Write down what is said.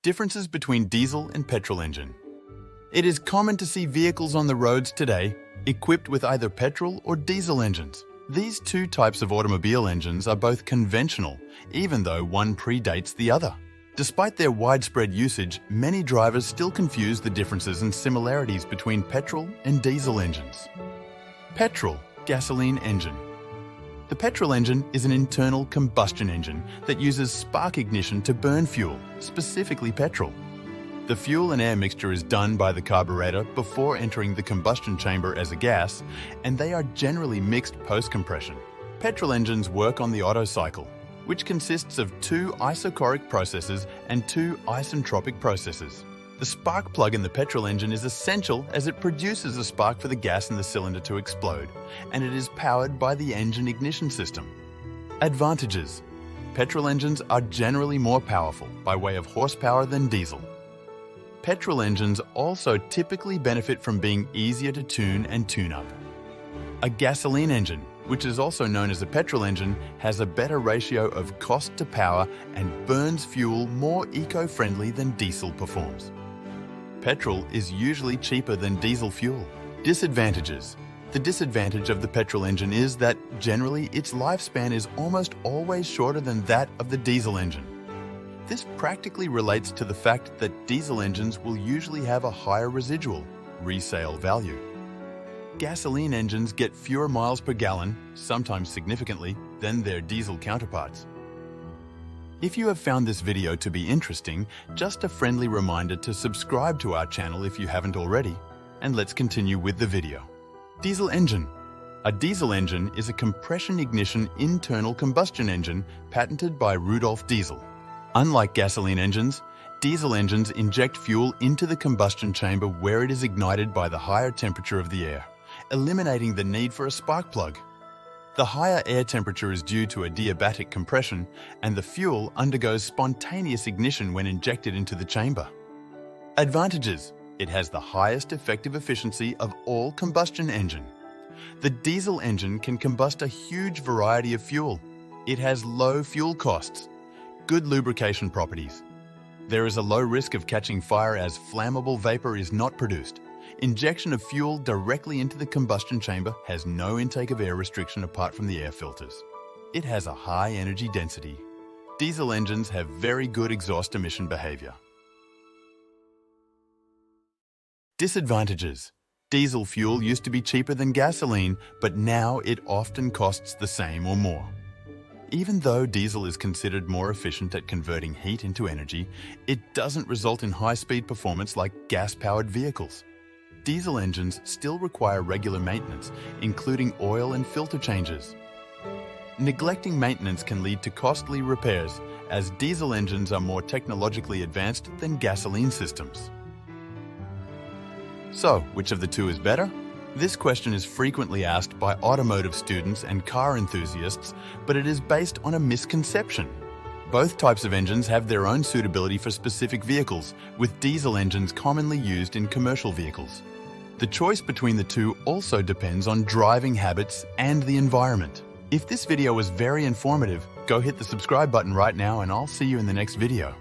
Differences between diesel and petrol engine. It is common to see vehicles on the roads today equipped with either petrol or diesel engines. These two types of automobile engines are both conventional, even though one predates the other. Despite their widespread usage, many drivers still confuse the differences and similarities between petrol and diesel engines. Petrol, gasoline engine. The petrol engine is an internal combustion engine that uses spark ignition to burn fuel, specifically petrol. The fuel and air mixture is done by the carburetor before entering the combustion chamber as a gas, and they are generally mixed post-compression. Petrol engines work on the Otto cycle, which consists of two isochoric processes and two isentropic processes. The spark plug in the petrol engine is essential as it produces a spark for the gas in the cylinder to explode, and it is powered by the engine ignition system. Advantages. Petrol engines are generally more powerful by way of horsepower than diesel. Petrol engines also typically benefit from being easier to tune and tune up. A gasoline engine, which is also known as a petrol engine, has a better ratio of cost to power and burns fuel more eco-friendly than diesel performs. Petrol is usually cheaper than diesel fuel. Disadvantages. The disadvantage of the petrol engine is that generally its lifespan is almost always shorter than that of the diesel engine. This practically relates to the fact that diesel engines will usually have a higher residual, resale value. Gasoline engines get fewer miles per gallon, sometimes significantly, than their diesel counterparts. If you have found this video to be interesting, just a friendly reminder to subscribe to our channel if you haven't already, and let's continue with the video. Diesel engine. A diesel engine is a compression ignition internal combustion engine patented by Rudolf Diesel. Unlike gasoline engines, diesel engines inject fuel into the combustion chamber where it is ignited by the higher temperature of the air, eliminating the need for a spark plug. The higher air temperature is due to adiabatic compression, and the fuel undergoes spontaneous ignition when injected into the chamber. Advantages. It has the highest effective efficiency of all combustion engine. The diesel engine can combust a huge variety of fuel. It has low fuel costs, good lubrication properties. There is a low risk of catching fire as flammable vapor is not produced. Injection of fuel directly into the combustion chamber has no intake of air restriction apart from the air filters. It has a high energy density. Diesel engines have very good exhaust emission behavior. Disadvantages. Diesel fuel used to be cheaper than gasoline, but now it often costs the same or more. Even though diesel is considered more efficient at converting heat into energy, it doesn't result in high-speed performance like gas-powered vehicles. Diesel engines still require regular maintenance, including oil and filter changes. Neglecting maintenance can lead to costly repairs, as diesel engines are more technologically advanced than gasoline systems. So, which of the two is better? This question is frequently asked by automotive students and car enthusiasts, but it is based on a misconception. Both types of engines have their own suitability for specific vehicles, with diesel engines commonly used in commercial vehicles. The choice between the two also depends on driving habits and the environment. If this video was very informative, go hit the subscribe button right now and I'll see you in the next video.